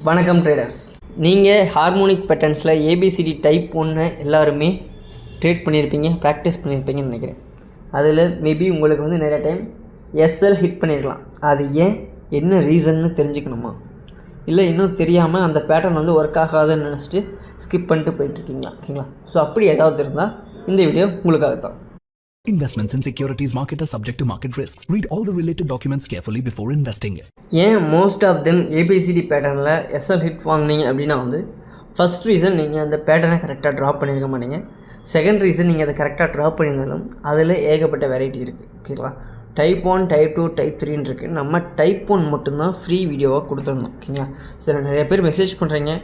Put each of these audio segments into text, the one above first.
வணக்கம் ட்ரேடர்ஸ். நீங்கள் harmonic பேட்டர்ன்ஸில் ABCD type 1 எல்லாருமே ட்ரேட் பண்ணியிருப்பீங்க, ப்ராக்டிஸ் பண்ணியிருப்பீங்கன்னு நினைக்கிறேன். அதில் மேபி உங்களுக்கு வந்து நிறைய டைம் எஸ்எல் ஹிட் பண்ணியிருக்கலாம். அது ஏன், என்ன ரீசன்னு தெரிஞ்சுக்கணுமா, இல்லை இன்னும் தெரியாமல் அந்த பேட்டர்ன் வந்து ஒர்க் ஆகாதுன்னு நினச்சிட்டு ஸ்கிப் பண்ணிட்டு போயிட்டுருக்கீங்களா? ஓகேங்களா? ஸோ அப்படி ஏதாவது இருந்தால் இந்த வீடியோ உங்களுக்காக தான். Investments in securities market are subject to market risks. Read all the related documents carefully before investing. ஏன் மோஸ்ட் ஆஃப் தெம் ஏபிசிடி பேட்டர்னில் எஸ்எல் ஹிட் வாங்கினீங்க அப்படின்னா வந்து ஃபஸ்ட் ரீசன் நீங்கள் அந்த பேட்டர்னை கரெக்டாக ட்ராப் பண்ணியிருக்க மாட்டீங்க. செகண்ட் ரீசன் நீங்கள் அதை கரெக்டாக ட்ராப் பண்ணியிருந்தாலும் அதில் ஏகப்பட்ட வெரைட்டி இருக்குது. ஓகேங்களா? டைப் 1, டைப் 2, டைப் 3 இருக்குது. நம்ம டைப் 1 மட்டும்தான் ஃப்ரீ வீடியோவாக கொடுத்துருந்தோம். ஓகேங்களா? சில நிறைய பேர் மெசேஜ் பண்ணுறீங்க,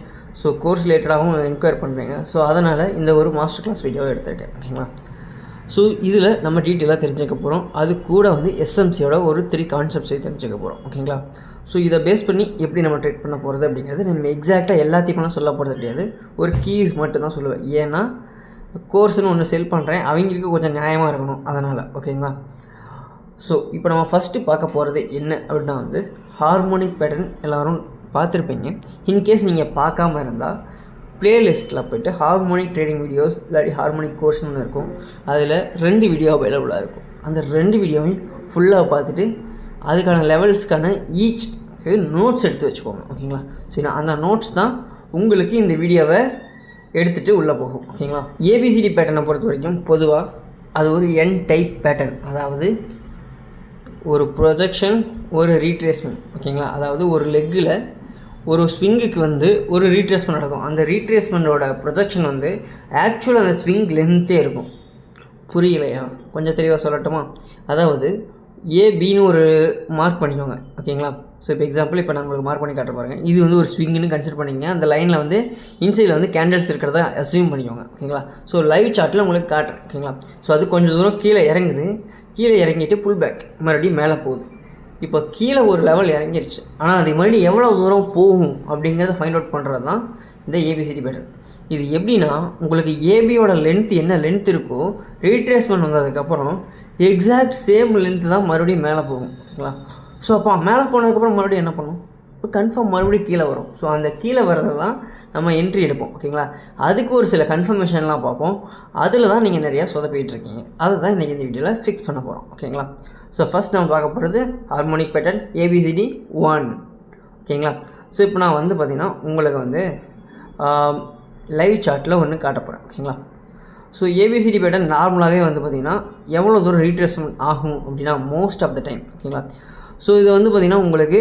ஸோ கோர்ஸ் ரிலேட்டடாகவும் என்கொயர் பண்ணுறீங்க. ஸோ அதனால் இந்த ஒரு மாஸ்டர் கிளாஸ் வீடியோவை எடுத்துருக்கேன். ஓகேங்களா? ஸோ இதில் நம்ம டீட்டெயிலாக தெரிஞ்சுக்க போகிறோம். அது கூட வந்து எஸ்எம்சியோட ஒரு 3 கான்செப்ட்ஸையும் தெரிஞ்சுக்க போகிறோம். ஓகேங்களா? ஸோ இதை பேஸ் பண்ணி எப்படி நம்ம ட்ரேட் பண்ண போகிறது அப்படிங்கிறது நம்ம எக்ஸாக்டாக எல்லாத்தையுமெல்லாம் சொல்ல போகிறது கிடையாது. ஒரு கீஸ் மட்டும் தான் சொல்லுவேன். ஏன்னா கோர்ஸ்னு ஒன்று செல் பண்ணுறேன், அவங்களுக்கு கொஞ்சம் நியாயமாக இருக்கணும், அதனால். ஓகேங்களா? ஸோ இப்போ நம்ம ஃபஸ்ட்டு பார்க்க போகிறது என்ன அப்படின்னா வந்து ஹார்மோனிக் பேட்டர்ன் எல்லோரும் பார்த்துருப்பீங்க. இன்கேஸ் நீங்கள் பார்க்காம இருந்தால் ப்ளேலிஸ்ட்டில் போய்ட்டு ஹார்மோனிக் ட்ரேடிங் வீடியோஸ் இல்லாட்டி ஹார்மோனிக் கோர்ஸ்னு ஒன்று இருக்கும். அதில் 2 வீடியோ அவைலபிளாக இருக்கும். அந்த 2 வீடியோவையும் ஃபுல்லாக பார்த்துட்டு அதுக்கான லெவல்ஸ்க்கான ஈச் நோட்ஸ் எடுத்து வச்சுக்கோங்க. ஓகேங்களா? சரி, அந்த நோட்ஸ் தான் உங்களுக்கு இந்த வீடியோவை எடுத்துகிட்டு உள்ளே போகும். ஓகேங்களா? ஏபிசிடி பேட்டர்னை பொறுத்த வரைக்கும் பொதுவாக அது ஒரு என் டைப் பேட்டர்ன், அதாவது ஒரு ப்ரொஜெக்ஷன், ஒரு ரீட்ரேஸ்மெண்ட். ஓகேங்களா? அதாவது ஒரு லெக்கில் ஒரு ஸ்விங்குக்கு வந்து ஒரு ரீட்ரேஸ்மெண்ட் நடக்கும். அந்த ரீட்ரேஸ்மெண்ட்டோட ப்ரொஜெக்ஷன் வந்து ஆக்சுவலாக அந்த ஸ்விங் லென்த்தே இருக்கும். புரியலையா? கொஞ்சம் தெளிவாக சொல்லட்டுமா? அதாவது ஏபின்னு ஒரு மார்க் பண்ணிக்கோங்க. ஓகேங்களா? ஸோ இப்போ எக்ஸாம்பிள் இப்போ நான் உங்களுக்கு மார்க் பண்ணி காட்ட பாருங்கள். இது வந்து ஒரு ஸ்விங்குன்னு கன்சிடர் பண்ணிங்க. அந்த லைனில் வந்து இன்சைடில் வந்து கேண்டில்ஸ் இருக்கிறத அஸ்யூம் பண்ணிக்கோங்க. ஓகேங்களா? ஸோ லைவ் சார்ட்டில் உங்களுக்கு காட்டுறேன். ஓகேங்களா? ஸோ அது கொஞ்சம் தூரம் கீழே இறங்குது, கீழே இறங்கிட்டு புல் பேக் மறுபடியும் மேலே போகுது. இப்போ கீழே ஒரு லெவல் இறங்கிருச்சு, ஆனால் அது மறுபடியும் எவ்வளோ தூரம் போகும் அப்படிங்கிறத ஃபைண்ட் அவுட் பண்ணுறது தான் இந்த ஏபிசிடி பேட்டர்ன். இது எப்படின்னா, உங்களுக்கு ஏபியோட லென்த் என்ன லென்த் இருக்கோ ரீட்ரேஸ்மெண்ட் வந்ததுக்கப்புறம் எக்ஸாக்ட் சேம் லென்த்து தான் மறுபடியும் மேலே போகும். ஓகேங்களா? ஸோ அப்போ மேலே போனதுக்கப்புறம் மறுபடியும் என்ன பண்ணும்? இப்போ கன்ஃபார்ம் மறுபடியும் கீழே வரும். ஸோ அந்த கீழே வர்றது தான் நம்ம என்ட்ரி எடுப்போம். ஓகேங்களா? அதுக்கு ஒரு சில கன்ஃபர்மேஷன்லாம் பார்ப்போம். அதில் தான் நீங்கள் நிறையா சொதப்பிகிட்ருக்கீங்க. அதை தான் இன்றைக்கி இந்த வீடியோவில் ஃபிக்ஸ் பண்ண போகிறோம். ஓகேங்களா? ஸோ ஃபஸ்ட் நம்ம பார்க்க போகிறது ஹார்மோனிக் பேட்டர்ன் ஏபிசிடி 1. ஓகேங்களா? ஸோ இப்போ நான் வந்து பார்த்திங்கன்னா உங்களுக்கு வந்து லைவ் சார்ட்டில் ஒன்று காட்ட போகிறேன். ஓகேங்களா? ஸோ ஏபிசிடி பேட்டர்ன் நார்மலாகவே வந்து பார்த்திங்கன்னா எவ்வளோ தூரம் ரீட்ரேஸ்மெண்ட் ஆகும் அப்படின்னா மோஸ்ட் ஆஃப் த டைம். ஓகேங்களா? ஸோ இது வந்து பார்த்திங்கன்னா உங்களுக்கு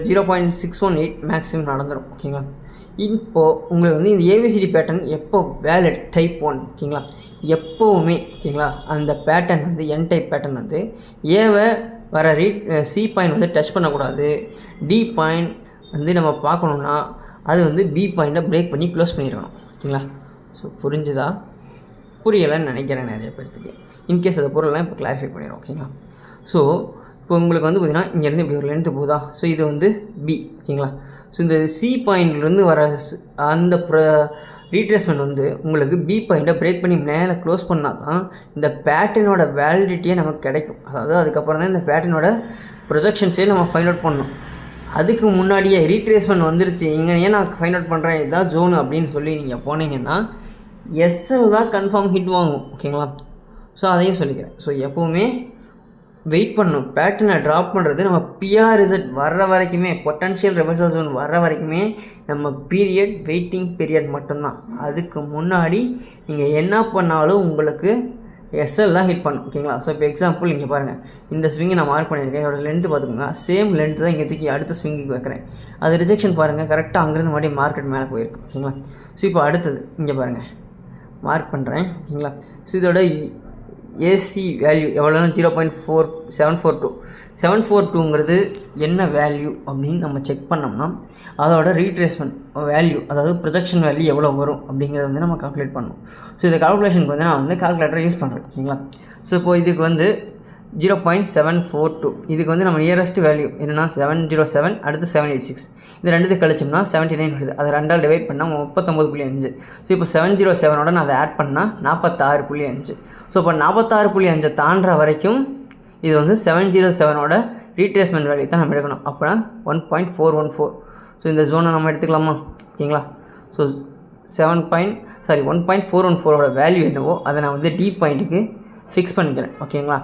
0.618 மேக்ஸிமம் நடந்துடும். ஓகேங்களா? இப்போது உங்களுக்கு வந்து இந்த ஏபிசிடி பேட்டர்ன் எப்போ வேலிட் டைப் 1. ஓகேங்களா? எப்போவுமே. ஓகேங்களா? அந்த பேட்டர்ன் வந்து என் டைப் பேட்டர்ன் வந்து ஏவை வர சி பாயிண்ட் வந்து டச் பண்ணக்கூடாது. டி பாயிண்ட் வந்து நம்ம பார்க்கணுன்னா அது வந்து பி பாயிண்ட்டை பிரேக் பண்ணி க்ளோஸ் பண்ணிடணும். ஓகேங்களா? ஸோ புரிஞ்சுதா? புரியலைன்னு நினைக்கிறேன் நிறைய பேர்த்துக்கு. இன்கேஸ் அதை பொருள்லாம் இப்போ கிளாரிஃபை பண்ணிடும். ஓகேங்களா? ஸோ இப்போ உங்களுக்கு வந்து பார்த்திங்கன்னா இங்கேருந்து இப்படி ஒரு லென்த்து போகுதா? ஸோ இது வந்து பி. ஓகேங்களா? ஸோ இந்த சி பாயிண்ட்லேருந்து வர அந்த ரீட்ரேஸ்மெண்ட் வந்து உங்களுக்கு பி பாயிண்ட்டை பிரேக் பண்ணி மேலே க்ளோஸ் பண்ணால் தான் இந்த பேட்டர்னோட வேலிடிட்டியே நமக்கு கிடைக்கும். அதாவது அதுக்கப்புறம் தான் இந்த பேட்டர்னோட ப்ரொஜெக்ஷன்ஸே நம்ம ஃபைண்ட் அவுட் பண்ணணும். அதுக்கு முன்னாடியே ரீட்ரேஸ்மெண்ட் வந்துருச்சு, இங்கே ஏன் நான் ஃபைண்ட் அவுட் பண்ணுறேன், இதான் ஜோனு அப்படின்னு சொல்லி நீங்கள் போனீங்கன்னா எஸ்எல் தான் கன்ஃபார்ம் ஹிட் வாங்கும். ஓகேங்களா? ஸோ அதையும் சொல்லிக்கிறேன். ஸோ எப்போவுமே வெயிட் பண்ணணும். பேட்டர்னை ட்ராப் பண்ணுறது நம்ம பிஆர் ரிசல்ட் வர்ற வரைக்குமே, பொட்டன்ஷியல் ரிவர்சல் ஜோன் வர்ற வரைக்குமே நம்ம பீரியட் வெயிட்டிங் பீரியட் மட்டும்தான். அதுக்கு முன்னாடி நீங்கள் என்ன பண்ணாலும் உங்களுக்கு எஸ்எல் தான் ஹிட் பண்ணும். ஓகேங்களா? ஸோ இப்போ எக்ஸாம்பிள் இங்கே பாருங்கள், இந்த ஸ்விங்கை நான் மார்க் பண்ணியிருக்கேன். இதோட லென்த்து பார்த்துக்கோங்க. சேம் லென்த்து தான் இங்கே தூக்கி அடுத்த ஸ்விங்குக்கு வைக்கிறேன். அது ரிஜெக்ஷன் பாருங்கள், கரெக்டாக அங்கேருந்து மறுபடியும் மார்க்கெட் மேலே போயிருக்கு. ஓகேங்களா? ஸோ இப்போ அடுத்தது இங்கே பாருங்கள், மார்க் பண்ணுறேன். ஓகேங்களா? ஸோ இதோட ஏசி வேல்யூ எவ்வளோனா 0.4742. 742ங்கிறது என்ன வேல்யூ அப்படின்னு நம்ம செக் பண்ணோம்னா அதோட ரீட்ரேஸ்மெண்ட் வேல்யூ, அதாவது ப்ரொஜெக்ஷன் வேல்யூ எவ்வளோ வரும் அப்படிங்கிறத வந்து நம்ம கால்குலேட் பண்ணணும். ஸோ இந்த கால்குலேஷனுக்கு வந்து நான் வந்து கால்குலேட்டரை யூஸ் பண்ணுறேன். ஓகேங்களா? ஸோ இப்போது இதுக்கு வந்து 0.742, இதுக்கு வந்து நம்ம நியரஸ்ட் வேல்யூ என்னென்னா 707, அடுத்து 786. இந்த ரெண்டுத்து கழிச்சோம்னா 79 வருது. அதை 2ஆல் டிவைட் பண்ணால் 39.5. ஸோ இப்போ 707ஓட நான் அதை ஆட் பண்ணால் 46.5. ஸோ இப்போ 46.5 தாண்டுற வரைக்கும் இது வந்து 707ஓட ரீட்ரேஸ்மெண்ட் வேல்யூ தான் நம்ம எடுக்கணும். அப்போனா 1.414. ஸோ இந்த ஜோனை நம்ம எடுத்துக்கலாமா? ஓகேங்களா? ஸோ 1.414 வேல்யூ என்னவோ அதை நான் வந்து டி பாயிண்ட்டுக்கு ஃபிக்ஸ் பண்ணிக்கிறேன். ஓகேங்களா?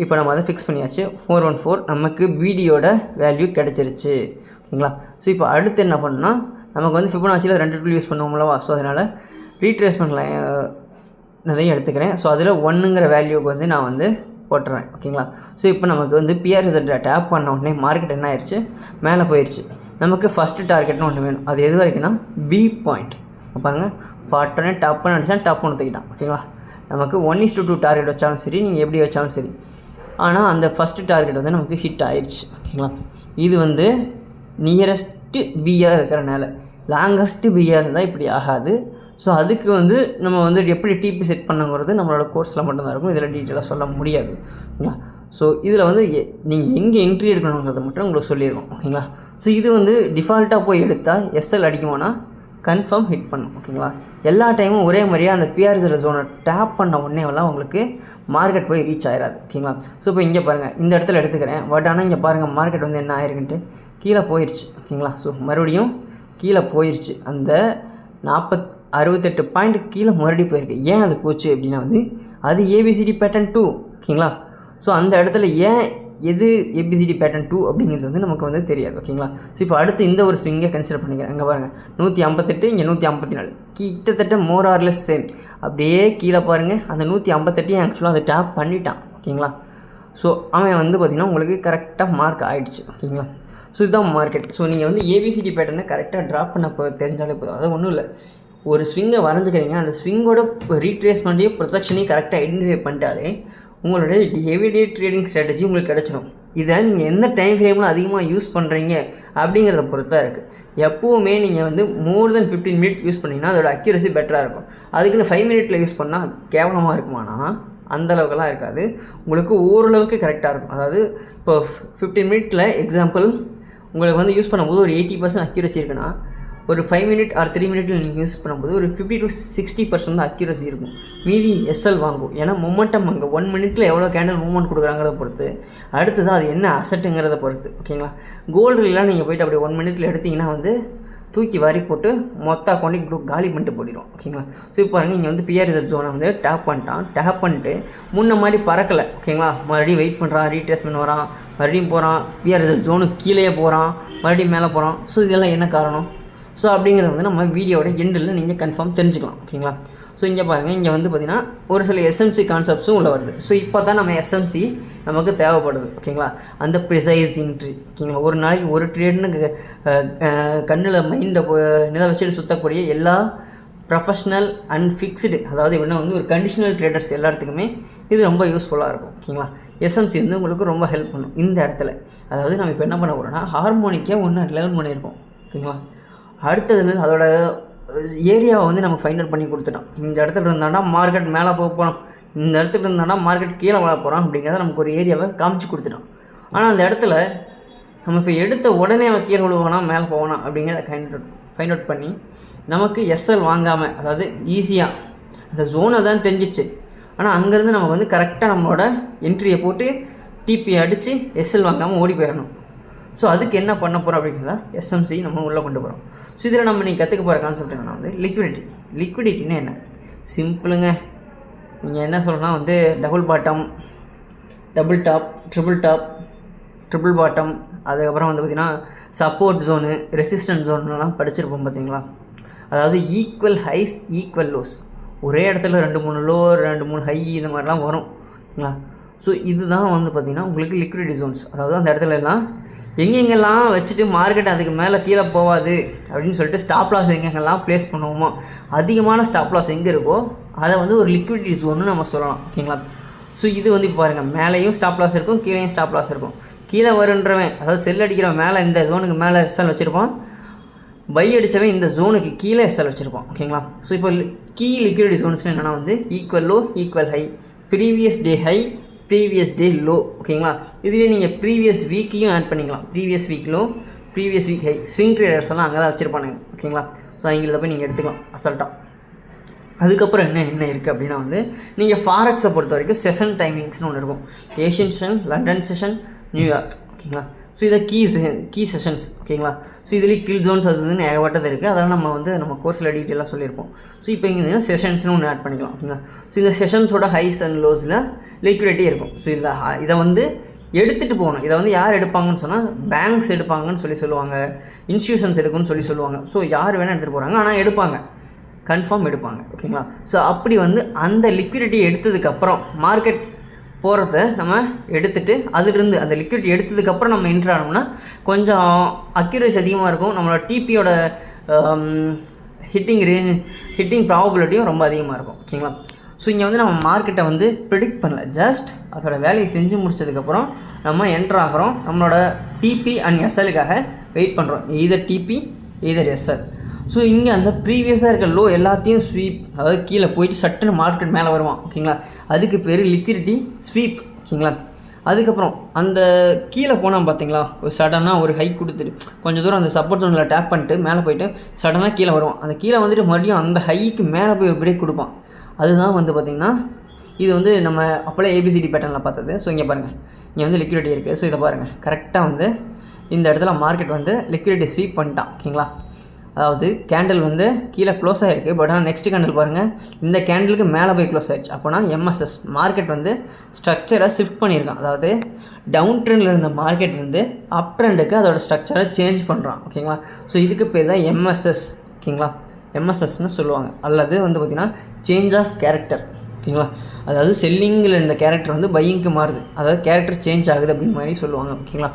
இப்போ நம்ம அதை ஃபிக்ஸ் பண்ணியாச்சு. 414 நமக்கு பிடியோட வேல்யூ கிடச்சிருச்சு. ஓகேங்களா? ஸோ இப்போ அடுத்து என்ன பண்ணால் நமக்கு வந்து ஃபிபனாச்சியில் 2 டூல் யூஸ் பண்ணுவோம்லவா? ஸோ அதனால் ரீட்ரேஸ்மெண்ட் அதையும் எடுத்துக்கிறேன். ஸோ அதில் 1ங்கிற வேல்யூக்கு வந்து நான் வந்து போட்டுறேன். ஓகேங்களா? ஸோ இப்போ நமக்கு வந்து பிஆர்எஸ்ஐ டேப் பண்ண உடனே மார்க்கெட் என்ன ஆயிடுச்சு? மேலே போயிடுச்சு. நமக்கு ஃபஸ்ட்டு டார்கெட்னு ஒன்று வேணும். அது எது வரைக்கும்னா பி பாயிண்ட். பாருங்கள், பாட்டோன்னே டப்புன்னு அடித்தா டப்புன்னு தூக்கிட்டான். ஓகேங்களா? நமக்கு 1:2 டார்கெட் வச்சாலும் சரி, நீங்கள் எப்படி வச்சாலும் சரி, ஆனால் அந்த ஃபஸ்ட்டு டார்கெட் வந்து நமக்கு ஹிட் ஆயிடுச்சு. ஓகேங்களா? இது வந்து நியரஸ்ட்டு பிஆர் இருக்கிறனால, லாங்கஸ்ட்டு பிஆர் இருந்தால் இப்படி ஆகாது. ஸோ அதுக்கு வந்து நம்ம வந்து எப்படி டிபி செட் பண்ணுங்கிறது நம்மளோட கோர்ஸில் மட்டும்தான் இருக்கும். இதில் டீட்டெயிலாக சொல்ல முடியாது. ஓகேங்களா? ஸோ இதில் வந்து நீங்கள் எங்கே என்ட்ரி எடுக்கணுங்கிறத மட்டும் உங்களுக்கு சொல்லியிருக்கோம். ஓகேங்களா? ஸோ இது வந்து டிஃபால்ட்டாக போய் எடுத்தால் எஸ்எல் அடிக்குமோனா கன்ஃபார்ம் ஹிட் பண்ணும். ஓகேங்களா? எல்லா டைமும் ஒரே மாதிரியாக அந்த பிஆர்எஸ்ஐ ஜோனை டேப் பண்ண உடனேலாம் உங்களுக்கு மார்க்கெட் போய் ரீச் ஆகிடாது. ஓகேங்களா? ஸோ இப்போ இங்கே பாருங்கள், இந்த இடத்துல எடுத்துக்கிறேன். பட் ஆனால் இங்கே பாருங்கள், மார்க்கெட் வந்து என்ன ஆயிருக்குன்ட்டு கீழே போயிடுச்சு. ஓகேங்களா? ஸோ மறுபடியும் கீழே போயிடுச்சு. அந்த 68 பாயிண்ட் கீழே மறுபடியும் போயிருக்கு. ஏன் அது போச்சு அப்படின்னா வந்து அது ஏபிசிடி பேட்டர்ன் 2. ஓகேங்களா? ஸோ அந்த இடத்துல ஏன் எது ஏபிசிடி பேட்டர்ன் 2 அப்படிங்கிறது வந்து நமக்கு வந்து தெரியாது. ஓகேங்களா? ஸோ இப்போ அடுத்து இந்த ஒரு ஸ்விங்கை கன்சிடர் பண்ணிக்கிறேன். அங்கே பாருங்கள், 158, இங்கே 154, கிட்டத்தட்ட மோர் ஆர்லெஸ் சேம். அப்படியே கீழே பாருங்கள், அந்த 158 ஆக்சுவலாக அதை டேப் பண்ணிட்டான். ஓகேங்களா? ஸோ அவன் வந்து பார்த்திங்கன்னா உங்களுக்கு கரெக்டாக மார்க் ஆகிடுச்சு. ஓகேங்களா? ஸோ இதுதான் மார்க்கெட். ஸோ நீங்கள் வந்து ஏபிசிடி பேட்டர்னை கரெக்டாக ட்ராப் பண்ண தெரிஞ்சாலே போதும். அது ஒன்றும் இல்லை, ஒரு ஸ்விங்கை வரைஞ்சிக்கிறீங்க, அந்த ஸ்விங்கோட ரீட்ரேஸ்மெண்ட்டையும் ப்ரொஜெக்ஷனையும் கரெக்டாக ஐடென்டிஃபை பண்ணிட்டாலே உங்களோட எவ்ரிடே ட்ரேடிங் ஸ்ட்ராட்டஜி உங்களுக்கு கிடச்சிடும். இதை நீங்கள் எந்த டைம் ஃப்ரேமில் அதிகமாக யூஸ் பண்ணுறீங்க அப்படிங்கிறத பொறுத்தான் இருக்குது. எப்போவுமே நீங்கள் வந்து மோர் தென் 15 மினிட் யூஸ் பண்ணிங்கன்னா அதோட அக்யூரசி பெட்டராக இருக்கும். அதுக்குன்னு 5 மினிட்டில் யூஸ் பண்ணால் கேவலமாக இருக்குமானா அந்தளவுக்கெல்லாம் இருக்காது. உங்களுக்கு ஓரளவுக்கு கரெக்டாக இருக்கும். அதாவது இப்போ 15 மினிட்டில் எக்ஸாம்பிள் உங்களுக்கு வந்து யூஸ் பண்ணும்போது ஒரு 80% அக்யூரசி இருக்குன்னா, ஒரு 5 மினிட் ஆர் 3 மினிட்டில் நீங்கள் யூஸ் பண்ணும்போது ஒரு 50 to 60% தான் அக்யூரசி இருக்கும். மீதி எஸ்எல் வாங்கும். ஏன்னா மொமெண்டம் அங்கே 1 மினிட்டில் எவ்வளோ கேண்டில் மூவ்மெண்ட் கொடுக்குறாங்கிறத பொறுத்து, அடுத்தது அது என்ன அசட்டுங்கிறத பொறுத்து. ஓகேங்களா? கோல்டுலாம் நீங்கள் போய்ட்டு அப்படி 1 மினிட்டில் எடுத்திங்கன்னா வந்து தூக்கி வாரி போட்டு மொத்த அக்கௌண்ட்டுக்கு காலி பண்ணிட்டு போயிடும். ஓகேங்களா? ஸோ இப்போ பாருங்கள், இங்கே வந்து பிஆர்எஸ்ஐ ஜோனை வந்து டேப் பண்ணிட்டான். டேப் பண்ணிட்டு முன்ன மாதிரி பறக்கலை. ஓகேங்களா? மறுபடியும் வெயிட் பண்ணுறான், ரீட்ரேஸ்மெண்ட் வரான், மறுபடியும் போகிறான், பிஆர்எஸ்ஐ ஜோனுக்கு கீழே போகிறான், மறுபடியும் மேலே போகிறான். ஸோ இதெல்லாம் என்ன காரணம்? ஸோ அப்படிங்கிறது வந்து நம்ம வீடியோட எண்டில் நீங்கள் கன்ஃபார்ம் தெரிஞ்சுக்கலாம். ஓகேங்களா? ஸோ இங்கே பாருங்கள், இங்கே வந்து பார்த்திங்கன்னா ஒரு சில எஸ்எம்சி கான்செப்ட்ஸும் உள்ள வருது. ஸோ இப்போ தான் நம்ம எஸ்எம்சி நமக்கு தேவைப்படுது. ஓகேங்களா? அந்த ப்ரிசைஸ் என்ட்ரி. ஓகேங்களா? ஒரு நாளைக்கு ஒரு ட்ரேட்னு கண்ணில் மைண்டை நிலை வச்சுட்டு சுற்றக்கூடிய எல்லா ப்ரொஃபஷ்னல் அண்ட் ஃபிக்ஸ்டு, அதாவது எப்படின்னா வந்து ஒரு கண்டிஷனல் ட்ரேடர்ஸ் எல்லாத்துக்குமே இது ரொம்ப யூஸ்ஃபுல்லாக இருக்கும். ஓகேங்களா? எஸ்எம்சி வந்து உங்களுக்கு ரொம்ப ஹெல்ப் பண்ணும் இந்த இடத்துல. அதாவது நம்ம இப்போ என்ன பண்ண போகிறோம்னா, ஹார்மோனிக்காக ஒன்று லேர்ன் பண்ணியிருக்கோம். ஓகேங்களா? அடுத்தது அதோட ஏரியாவை வந்து நமக்கு ஃபைண்ட் அவுட் பண்ணி கொடுத்துட்டோம். இந்த இடத்துல இருந்தாண்டா மார்க்கெட் மேலே போக போகிறோம், இந்த இடத்துல இருந்தாண்டா மார்க்கெட் கீழே வர போகிறோம் அப்படிங்கிறத நமக்கு ஒரு ஏரியாவை காமிச்சு கொடுத்துட்டோம். ஆனால் அந்த இடத்துல நம்ம இப்போ எடுத்த உடனே அவன் கீழே விழுவானா மேலே போவானா அப்படிங்கிறத ஃபைண்ட் அவுட் பண்ணி நமக்கு எஸ்எல் வாங்காமல், அதாவது ஈஸியாக அந்த ஜோனை தான் தெரிஞ்சிச்சு, ஆனால் அங்கேருந்து நமக்கு வந்து கரெக்டாக நம்மளோட என்ட்ரியை போட்டு டிபி அடித்து எஸ்எல் வாங்காமல் ஓடி போயிடணும். ஸோ அதுக்கு என்ன பண்ண போகிறோம் அப்படிங்கிறத எஸ்எம்சி நம்ம உள்ளே கொண்டு போகிறோம். ஸோ இதில் நம்ம நீங்கள் கற்றுக்க போகிற கான்செப்ட் என்னென்னா வந்து லிக்விடிட்டின்னா என்ன? சிம்பிளுங்க. நீங்கள் என்ன சொல்லணும்னா வந்து double bottom, double top, triple bottom, அதுக்கப்புறம் வந்து பார்த்திங்கன்னா சப்போர்ட் ஜோனு, ரெசிஸ்டன்ட் ஜோன்லாம் படிச்சிருப்போம் பார்த்தீங்களா? அதாவது ஈக்குவல் ஹைஸ், ஈக்குவல் லோஸ். ஒரே இடத்துல 2-3 லோ, 2-3 ஹை இந்த மாதிரிலாம் வரும். ஓகேங்களா? ஸோ இதுதான் வந்து பார்த்திங்கன்னா உங்களுக்கு லிக்விடிட்டி ஜோன்ஸ். அதாவது அந்த இடத்துல எல்லாம் எங்கெங்கெல்லாம் வச்சுட்டு மார்க்கெட் அதுக்கு மேலே கீழே போகாது அப்படின்னு சொல்லிட்டு ஸ்டாப் லாஸ் எங்கெங்கெல்லாம் ப்ளேஸ் பண்ணுவோமோ, அதிகமான ஸ்டாப் லாஸ் எங்கே இருக்கோ அதை வந்து ஒரு லிக்விடிட்டி ஜோன்னு நம்ம சொல்லலாம். ஓகேங்களா? ஸோ இது வந்து இப்போ பாருங்கள், மேலேயும் ஸ்டாப் லாஸ் இருக்கும், கீழேயும் ஸ்டாப் லாஸ் இருக்கும். கீழே வருன்றவன், அதாவது செல் அடிக்கிறவன் மேலே இந்த ஜோனுக்கு மேலே எஸ்எல் வச்சுருப்பான், பை அடித்தவன் இந்த ஜோனுக்கு கீழே எஸ்எல் வச்சுருப்பான். ஓகேங்களா? ஸோ இப்போ கீ லிக்விடிட்டி ஜோன்ஸ் என்னென்னா வந்து equal low, equal high, previous day high, previous day low. ஓகேங்களா? இதுலேயே நீங்கள் ப்ரீவியஸ் வீக்கையும் ஆட் பண்ணிக்கலாம். Previous week low, previous week high. Swing traders எல்லாம் அங்கே தான் வச்சுருப்பானுங்க. ஓகேங்களா? ஸோ அவங்கள போய் நீங்கள் எடுத்துக்கலாம் அசால்ட்டாக. அதுக்கப்புறம் என்ன இருக்குது அப்படின்னா வந்து நீங்கள் ஃபாரெக்ஸை பொறுத்த வரைக்கும் செஷன் டைமிங்ஸ்னு ஒன்று இருக்கும். Asian session, London session, New York. ஓகேங்களா. ஸோ இதை கீ செஷன்ஸ் ஓகேங்களா. ஸோ இதுலேயே கில் ஜோன்ஸ் அது இதுன்னு ஏகப்பட்டது இருக்குது. அதெல்லாம் நம்ம வந்து நம்ம கோர்ஸில் டீட்டெயிலாக சொல்லியிருப்போம். ஸோ இப்போ இங்கே செஷன்ஸ்னு ஒன்று ஆட் பண்ணிக்கலாம் ஓகேங்களா. ஸோ இந்த செஷன்ஸோட ஹைஸ் அண்ட் லோஸில் லிக்விடிட்டி இருக்கும். ஸோ இதை வந்து எடுத்துகிட்டு போகணும். இதை வந்து யார் எடுப்பாங்கன்னு சொன்னால் பேங்க்ஸ் எடுப்பாங்கன்னு சொல்லுவாங்க, இன்ஸ்டியூஷன்ஸ் எடுக்குன்னு சொல்லுவாங்க. ஸோ யார் வேணால் எடுத்துகிட்டு போகிறாங்க, ஆனால் எடுப்பாங்க, கன்ஃபார்ம் எடுப்பாங்க ஓகேங்களா. ஸோ அப்படி வந்து அந்த லிக்விடிட்டி எடுத்ததுக்கப்புறம் மார்க்கெட் போகிறத நம்ம எடுத்துகிட்டு அதிலிருந்து அந்த லிக்விடிட்டி எடுத்ததுக்கப்புறம் நம்ம என்ட்ரு ஆனோம்னா கொஞ்சம் அக்யூரேசி அதிகமாக இருக்கும். நம்மளோட டிபியோட ஹிட்டிங் ப்ராபபிலிட்டியும் ரொம்ப அதிகமாக இருக்கும் ஓகேங்களா. ஸோ இங்கே வந்து நம்ம மார்க்கெட்டை வந்து ப்ரிடிக்ட் பண்ணல, ஜஸ்ட் அதோட வேலையை செஞ்சு முடிச்சதுக்கப்புறம் நம்ம என்ட்ரு ஆகிறோம். நம்மளோட டிபி அண்ட் எஸ்எலுக்காக வெயிட் பண்ணுறோம், either TP either SL. So இங்கே அந்த ப்ரீவியஸாக இருக்க லோ எல்லாத்தையும் ஸ்வீப், அதாவது கீழே போயிட்டு சட்டுன்னு மார்க்கெட் மேலே வருவான் ஓகேங்களா. அதுக்கு பேர் லிக்விடிட்டி ஸ்வீப் ஓகேங்களா. அதுக்கப்புறம் அந்த கீழே போனால் பார்த்தீங்களா, ஒரு சடனாக ஒரு ஹை கொடுத்துட்டு கொஞ்சம் தூரம் அந்த சப்போர்ட் ஜோனில் டேப் பண்ணிட்டு மேலே போயிட்டு சடனாக கீழே வருவான். அந்த கீழே வந்துட்டு மறுபடியும் அந்த ஹைக்கு மேலே போய் ஒரு பிரேக் கொடுப்பான். அதுதான் வந்து பார்த்திங்கன்னா இது வந்து நம்ம அப்போலே ஏபிசிடி பேட்டர்னில் பார்த்தது. ஸோ இங்கே பாருங்கள், இங்கே வந்து லிக்விடிட்டி இருக்குது. ஸோ இதை பாருங்கள், கரெக்டாக வந்து இந்த இடத்துல மார்க்கெட் வந்து லிக்விடிட்டி ஸ்வீப் பண்ணிட்டான் ஓகேங்களா. அதாவது கேண்டில் வந்து கீழே க்ளோஸ் ஆகிருக்கு, பட் ஆனால் நெக்ஸ்ட் கேண்டில் பாருங்கள், இந்த கேண்டிலுக்கு மேலே போய் க்ளோஸ் ஆகிடுச்சு. அப்போனா எம்எஸ்எஸ் மார்க்கெட் வந்து ஸ்ட்ரக்சரை ஷிஃப்ட் பண்ணியிருக்கான். அதாவது டவுன் ட்ரெண்டில் இருந்த மார்க்கெட் வந்து அப் ட்ரெண்டுக்கு அதோட ஸ்ட்ரக்சரை சேஞ்ச் பண்ணுறான் ஓகேங்களா. ஸோ இதுக்கு பேர் தான் எம்எஸ்எஸ் ஓகேங்களா, எம்எஸ்எஸ்ன்னு சொல்லுவாங்க. அல்லது வந்து பார்த்திங்கன்னா சேஞ்ச் ஆஃப் கேரக்டர் ஓகேங்களா. அதாவது செல்லிங்கில் இருந்த கேரக்டர் வந்து பையிங்க்கு மாறுது, அதாவது கேரக்டர் சேஞ்ச் ஆகுது அப்படின்னு மாதிரி சொல்லுவாங்க ஓகேங்களா.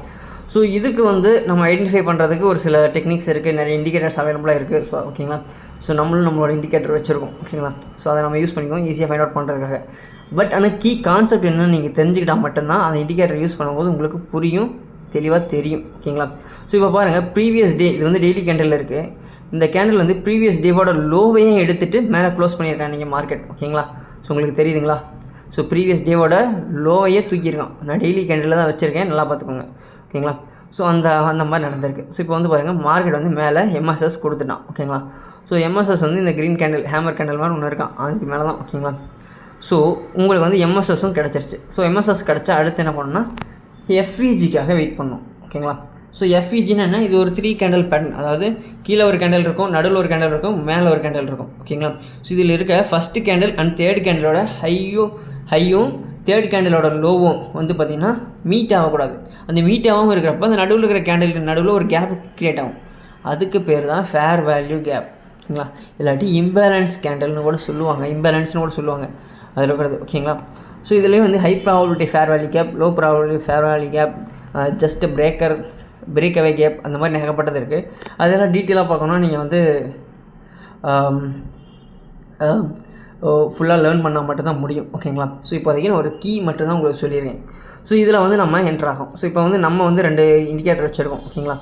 ஸோ இதுக்கு வந்து நம்ம ஐடென்டிஃபை பண்ணுறதுக்கு ஒரு சில டெக்னிக்ஸ் இருக்குது, நிறைய இண்டிகேட்டர்ஸ் அவைலபிளாக இருக்குது. ஸோ ஓகேங்களா. ஸோ நம்மளோட இண்டிகேட்டர் வச்சுருக்கோம் ஓகேங்களா. ஸோ அதை நம்ம யூஸ் பண்ணிக்குவோம் ஈஸியாக ஃபைண்ட் அவுட் பண்ணுறதுக்காக. பட் ஆனால் கீ கான்செப்ட் என்னன்னு நீங்கள் தெரிஞ்சுக்கிட்டால் மட்டும்தான் அந்த இண்டிகேட்டர் யூஸ் பண்ணும்போது உங்களுக்கு புரியும், தெளிவாக தெரியும் ஓகேங்களா. ஸோ இப்போ பாருங்கள், ப்ரீவியஸ் டே இது வந்து டெய்லி கேண்டில் இருக்குது. இந்த கேண்டில் வந்து ப்ரீவியஸ் டேவோட லோவையும் எடுத்துகிட்டு மேலே க்ளோஸ் பண்ணியிருக்கேன் நீங்கள் மார்க்கெட் ஓகேங்களா. ஸோ உங்களுக்கு தெரியுதுங்களா. ஸோ ப்ரீவியஸ் டேவோட லோவையே தூக்கியிருக்கான். நான் டெய்லி கேண்டில் தான் வச்சுருக்கேன், நல்லா பார்த்துக்கோங்க ஓகேங்களா. ஸோ அந்த மாதிரி நடந்திருக்கு. ஸோ இப்போ வந்து பாருங்கள், மார்க்கெட் வந்து மேலே எம்எஸ்எஸ் கொடுத்துட்டான் ஓகேங்களா. ஸோ எம்எஸ்எஸ் வந்து இந்த க்ரீன் கேண்டில் ஹேமர் கேண்டில் மாதிரி ஒன்று இருக்கான், அதுக்கு மேலே தான் ஓகேங்களா. ஸோ உங்களுக்கு வந்து எம்எஸ்எஸும் கிடச்சிருச்சு. ஸோ எம்எஸ்எஸ் கிடச்சா அடுத்து என்ன பண்ணணும்னா எஃப்இஜிக்காக வெயிட் பண்ணணும் ஓகேங்களா. ஸோ எஃப்இஜின்னு என்ன, இது ஒரு 3 கேண்டில் பேட்டர்ன். அதாவது கீழே ஒரு கேண்டில் இருக்கும், நடுவில் ஒரு கேண்டில் இருக்கும், மேலே ஒரு கேண்டில் இருக்கும் ஓகேங்களா. ஸோ இதில் இருக்க ஃபஸ்ட்டு கேண்டில் அண்ட் தேர்ட் கேண்டிலோட ஹையும் தேர்ட் கேண்டிலோட லோவும் வந்து பார்த்திங்கன்னா மீட் ஆகக்கூடாது. அந்த மீட் ஆகாமல் இருக்கிறப்ப அந்த நடுவில் இருக்கிற கேண்டிலுக்கு நடுவில் ஒரு கேப் க்ரியேட் ஆகும். அதுக்கு பேர் தான் ஃபேர் வேல்யூ கேப் ஓகேங்களா. இல்லாட்டி இம்பேலன்ஸ் கேண்டில்னு கூட சொல்லுவாங்க, இம்பேலன்ஸ்னு கூட சொல்லுவாங்க அதில் இருக்கிறது ஓகேங்களா. ஸோ இதுலேயும் வந்து high probability fair value gap, low probability fair value gap, just break away gap, அந்த மாதிரி ஏகப்பட்டது இருக்குது. அதெல்லாம் டீட்டெயிலாக பார்க்கணுன்னா நீங்கள் வந்து ஃபுல்லாக லேர்ன் பண்ணால் மட்டும்தான் முடியும் ஓகேங்களா. ஸோ இப்போதைக்கு நான் ஒரு கீ மட்டும்தான் உங்களுக்கு சொல்லியிருக்கேன். ஸோ இதில் வந்து நம்ம என்ட்ரு ஆகும். ஸோ இப்போ வந்து நம்ம வந்து 2 இண்டிகேட்டர் வச்சுருக்கோம் ஓகேங்களா.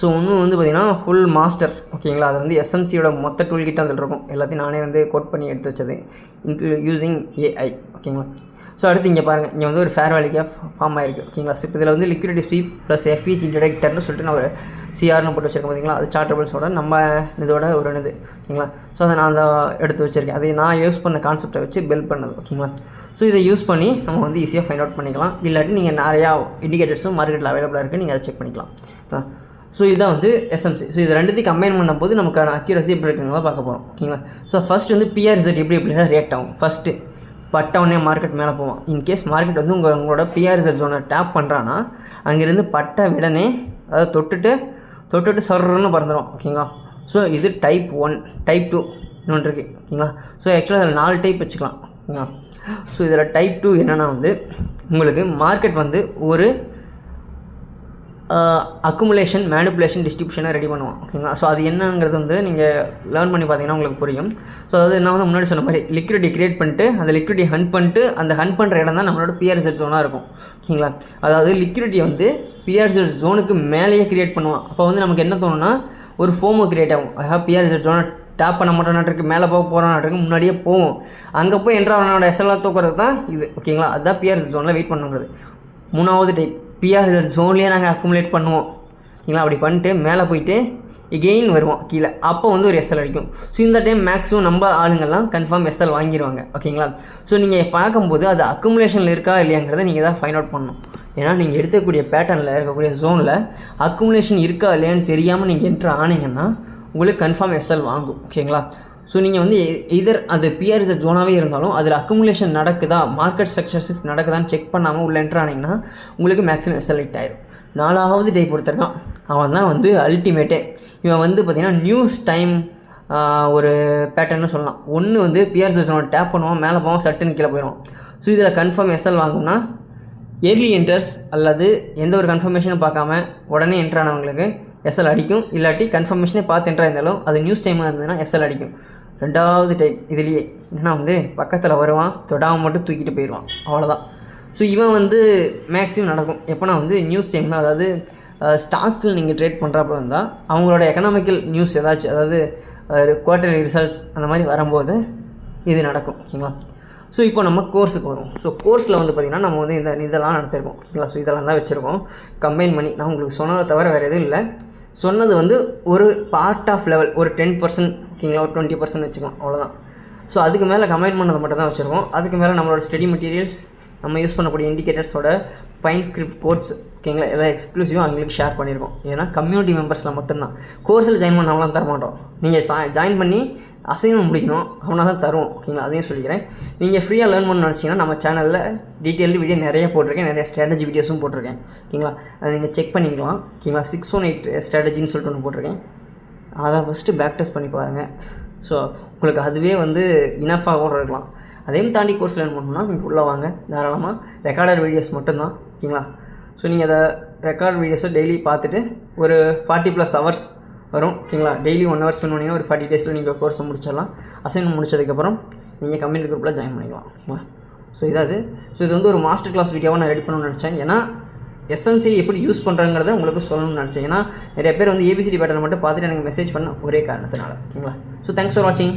ஸோ ஒன்று வந்து பார்த்திங்கன்னா ஃபுல் மாஸ்டர் ஓகேங்களா. அது வந்து எஸ்எம்சியோட மொத்த டூல் கிட்ட அதில் இருக்கும், எல்லாத்தையும் நானே வந்து கோட் பண்ணி எடுத்து வச்சது யூஸிங் ஏஐ ஓகேங்களா. ஸோ அடுத்து இங்கே பாருங்கள், இங்கே வந்து ஒரு ஃபேர் வேல்யூ கேப் ஃபார்ம் ஆயிருக்கு ஓகேங்களா. ஸோ இப்போ இதில் வந்து லிக்விடிட்டி ஸ்வீப் ப்ளஸ் எஃப்இஜி டிடெக்டர்னு சொல்லிட்டு நான் ஒரு சிஆர்னு போட்டு வச்சுருக்கேன் பார்த்தீங்களா. அது சார்ட்டபிள்ஸோட நம்ம இதோட ஒரு இது ஓகேங்களா. ஸோ அதை நான் எடுத்து வச்சுருக்கேன், அதை நான் யூஸ் பண்ண கான்செப்டை வச்சு பில்ட் பண்ணது ஓகேங்களா. ஸோ இதை யூஸ் பண்ணி நம்ம வந்து ஈஸியாக ஃபைண்ட் அவுட் பண்ணிக்கலாம். இல்லாட்டி நீங்கள் நிறையா இண்டிகேட்டர்ஸும் மார்க்கெட்டில் அவைலபிளாக இருக்குது, நீங்கள் அதை செக் பண்ணிக்கலாம். ஸோ இதான் வந்து எஸ்எம்சி. ஸோ இது ரெண்டுத்தையும் கம்பைன் பண்ணும்போது நமக்கான அக்யூரசி எப்படி இருக்குங்களா பார்க்க போகிறோம் ஓகேங்களா. ஸோ ஃபஸ்ட் வந்து பிஆர்இசட் எப்படி ரியாக்ட் ஆகும். ஃபஸ்ட்டு பட்டவுடனே மார்க்கெட் மேலே போவான். இன்கேஸ் மார்க்கெட் வந்து உங்களோட பிஆர்இசட் ஜோனை டேப் பண்ணுறான்னா அங்கேருந்து பட்ட விடனே அதாவது தொட்டுட்டு சர்றன்னு பறந்துடும் ஓகேங்களா. ஸோ இது டைப் 1, டைப் 2 இன்னொன்று இருக்குது ஓகேங்களா. ஸோ ஆக்சுவலாக அதில் 4 டைப் வச்சுக்கலாம் ஓகேங்களா. ஸோ இதில் டைப் 2 என்னென்னா வந்து உங்களுக்கு மார்க்கெட் வந்து ஒரு அக்குமுலேஷன், மேனிப்புலேஷன், டிஸ்ட்ரிபியூஷனை ரெடி பண்ணுவோம் ஓகேங்களா. ஸோ அது என்னங்கிறது வந்து நீங்கள் லேர்ன் பண்ணி பார்த்தீங்கன்னா உங்களுக்கு புரியும். ஸோ அதாவது நான் வந்து முன்னாடி சொன்ன மாதிரி லிக்விடிட்டி கிரியேட் பண்ணிட்டு அந்த லிக்விடிட்டி ஹண்ட் பண்ணிட்டு அந்த ஹண்ட் பண்ணுற இடம் தான் நம்மளோட பிஆர்இசட் ஜோனாக இருக்கும் ஓகேங்களா. அதாவது லிக்விடிட்டியை வந்து பிஆர்இசட் ஜோனுக்கு மேலேயே கிரியேட் பண்ணுவோம். அப்போ வந்து நமக்கு என்ன தோணுன்னா ஒரு ஃபோமோ கிரியேட் ஆகும். அதாவது பிஆர்இசட் ஜோனை டேப் பண்ண மாட்டோம்னாட்டுருக்கு, மேலே போகிறோம்னாட்டுருக்கு, முன்னாடியே போவோம். அங்கே போய் என்ட்ரானோட எஸ்எல்லாம் தூக்குறது தான் இது ஓகேங்களா. அதுதான் பிஆர்இசட் ஜோனில் வெயிட் பண்ணுங்கிறது. 3வது டைப் பிஆர்இசட் ஜோன்லேயே நாங்கள் அக்குமுலேட் பண்ணுவோம் ஓகேங்களா. அப்படி பண்ணிட்டு மேலே போயிட்டு எகெயின் வருவான் கீழே, அப்போ வந்து ஒரு எஸ்எல் அடிக்கும். ஸோ இந்த டைம் மேக்ஸிமம் நம்ம ஆளுங்கள்லாம் கன்ஃபார்ம் எஸ்எல் வாங்கிடுவாங்க. ஓகேங்களா? ஸோ நீங்கள் பார்க்கும்போது அது அக்குமுலேஷனில் இருக்கா இல்லையாங்கிறத நீங்கள் தான் ஃபைண்ட் அவுட் பண்ணணும். ஏன்னா நீங்கள் எடுக்கக்கூடிய பேட்டர்னில் இருக்கக்கூடிய ஜோனில் அக்குமுலேஷன் இருக்கா இல்லையான்னு தெரியாமல் நீங்கள் என்ட்ரு ஆனீங்கன்னா உங்களுக்கு கன்ஃபார்ம் எஸ்எல் வாங்கும். ஓகேங்களா? ஸோ நீங்கள் வந்து இதர் அது பிஆர்எஸ் ஜோனாகவே இருந்தாலும் அதில் அக்குமுலேஷன் நடக்குதா, மார்க்கெட் ஸ்ட்ரக்சர் ஷிஃப்ட் நடக்குதான்னு செக் பண்ணாமல் உள்ள என்ட்ரு ஆனீங்கன்னா உங்களுக்கு மேக்ஸிமம் எஸ்எல் ஹிட் ஆயிடும். 4வது டைப் ஒருத்தருக்கான், அவன் தான் வந்து அல்டிமேட்டே. இவன் வந்து பார்த்திங்கன்னா நியூஸ் டைம் ஒரு பேட்டர்னு சொல்லலாம். ஒன்று வந்து பிஆர்எஸ் ஜோனை டேப் பண்ணுவான், மேலே போவான், சட்டுன்னு கீழே போயிடுவான். ஸோ இதில் கன்ஃபார்ம் எஸ்எல் வாங்கும்னா ஏர்லி என்டர்ஸ் அல்லது எந்த ஒரு கன்ஃபர்மேஷனும் பார்க்காம உடனே என்ட்ரு ஆனவங்களுக்கு எஸ்எல் அடிக்கும். இல்லாட்டி கன்ஃபர்மேஷனே பார்த்து என்ட்ரு இருந்தாலும் அது நியூஸ் டைமாக இருந்ததுன்னா எஸ்எல் அடிக்கும். 2வது டைப் இதுலேயே என்னன்னா வந்து பக்கத்தில் வருவான், தொடாமல் மட்டும் தூக்கிட்டு போயிடுவான், அவ்வளோதான். ஸோ இவன் வந்து மேக்ஸிமம் நடக்கும் எப்போனா வந்து நியூஸ் டைமில், அதாவது ஸ்டாக்கில் நீங்கள் ட்ரேட் பண்ணுறப்ப இருந்தால் அவங்களோட எக்கனாமிக்கல் நியூஸ் ஏதாச்சும், அதாவது குவார்ட்டர்லி ரிசல்ட்ஸ் அந்த மாதிரி வரும்போது இது நடக்கும். ஓகேங்களா? ஸோ இப்போ நம்ம கோர்ஸுக்கு வரும். ஸோ கோர்ஸில் வந்து பார்த்திங்கன்னா நம்ம வந்து இதெல்லாம் நடத்திருக்கோம். ஓகேங்களா? ஸோ இதெல்லாம் தான் வச்சுருக்கோம் கம்பைன் பண்ணி. நான் உங்களுக்கு சொன்னதை தவிர வேறு எதுவும் இல்லை. சொன்னது வந்து ஒரு பார்ட் ஆஃப் லெவல், ஒரு 10%, ஓகேங்களா, ஒரு 20% வச்சுக்கலாம், அவ்வளோதான். ஸோ அதுக்கு மேலே கம்பைன் பண்ணதை மட்டும் தான் வச்சுருக்கோம். அதுக்கு மேலே நம்மளோட ஸ்டடி மெட்டீரியல்ஸ், நம்ம யூஸ் பண்ணக்கூடிய இண்டிகேட்டர்ஸோட பைன் ஸ்கிரிப்ட் கோட்ஸ், ஓகேங்களா, எல்லாம் எக்ஸ்க்ளூசிவாக அவங்களுக்கு ஷேர் பண்ணியிருக்கோம். ஏன்னா கம்யூனிட்டி மெம்பர்ஸில் மட்டும்தான். கோர்ஸில் ஜாயின் பண்ணவங்களாம் தர மாட்டோம். நீங்கள் ஜாயின் பண்ணி அசைன்மெண்ட் முடிக்கணும், அவனா தான் தருவோம். ஓகேங்களா? அதையும் சொல்லிக்கிறேன். நீங்கள் ஃப்ரீயாக லேர்ன் பண்ணணும்னு நினச்சிங்கன்னா நம்ம சேனலில் டீட்டெயில்டு வீடியோ நிறைய போட்டிருக்கேன், நிறைய ஸ்ட்ராட்டஜி வீடியோஸும் போட்டிருக்கேன். ஓகேங்களா? அதை நீங்கள் செக் பண்ணிக்கலாம். ஓகேங்களா? 618 ஸ்ட்ராட்டஜின்னு சொல்லிட்டு ஒன்று போட்டிருக்கேன். அதை ஃபஸ்ட்டு பேக் டெஸ்ட் பண்ணி பாருங்கள். ஸோ உங்களுக்கு அதுவே வந்து இனஃபாகவும் இருக்கலாம். அதையும் தாண்டி கோர்ஸ் லேர்ன் பண்ணணும்னா நீங்கள் உள்ளே வாங்க தாராளமாக. ரெக்கார்டட் வீடியோஸ் மட்டும்தான். ஓகேங்களா? ஸோ நீங்கள் அதை ரெக்கார்ட் வீடியோஸை டெய்லி பார்த்துட்டு ஒரு 40+ ஹவர்ஸ் வரும். ஓகேங்களா? டெய்லி 1 ஹவர் ஸ்பெண்ட் பண்ணிங்கன்னா ஒரு 40 டேஸில் நீங்கள் கோர்ஸை முடிச்சிடலாம். அசைன்மெண்ட் முடிச்சதுக்கப்புறம் நீங்கள் கம்யூனிட்டி குரூப்பில் ஜாயின் பண்ணிக்கலாம். ஓகேங்களா? ஸோ இதாவது இது வந்து ஒரு மாஸ்டர் கிளாஸ் வீடியோவாக நான் ரெடி பண்ணணும்னு நினச்சேன். ஏன்னா எஸ்எம்சி எப்படி யூஸ் பண்ணுறங்கிறத உங்களுக்கு சொல்லணும்னு நினச்சேன். ஏன்னா நிறைய பேர் வந்து ஏபிசிடி பேட்டர்னை மட்டும் பார்த்துட்டு எனக்கு மெசேஜ் பண்ண ஒரே காரணத்தினால. ஓகேங்களா? ஸோ தேங்க்ஸ் ஃபார் வாட்சிங்.